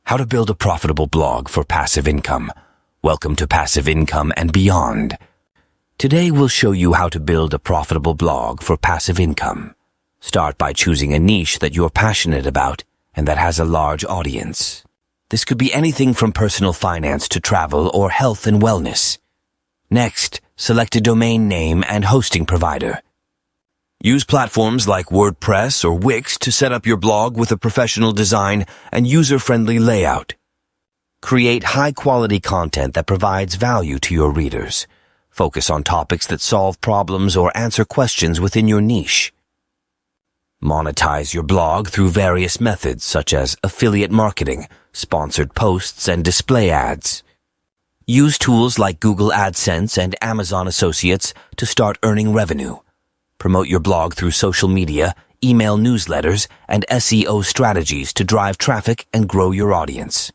How to build a profitable blog for passive income. Welcome to Passive Income and Beyond. Today we'll show you how to build a profitable blog for passive income. Start by choosing a niche that you're passionate about and that has a large audience. This could be anything from personal finance to travel or health and wellness. Next, select a domain name and hosting provider. Use platforms like WordPress or Wix to set up your blog with a professional design and user-friendly layout. Create high-quality content that provides value to your readers. Focus on topics that solve problems or answer questions within your niche. Monetize your blog through various methods such as affiliate marketing, sponsored posts, and display ads. Use tools like Google AdSense and Amazon Associates to start earning revenue. Promote your blog through social media, email newsletters, and SEO strategies to drive traffic and grow your audience.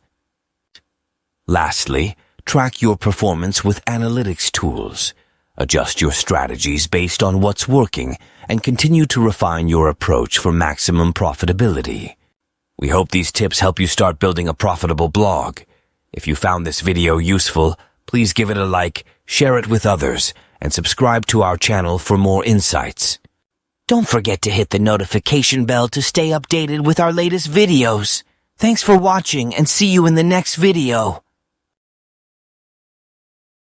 Lastly, track your performance with analytics tools. Adjust your strategies based on what's working and continue to refine your approach for maximum profitability. We hope these tips help you start building a profitable blog. If you found this video useful, please give it a like, share it with others, and subscribe to our channel for more insights. Don't forget to hit the notification bell to stay updated with our latest videos. Thanks for watching and see you in the next video.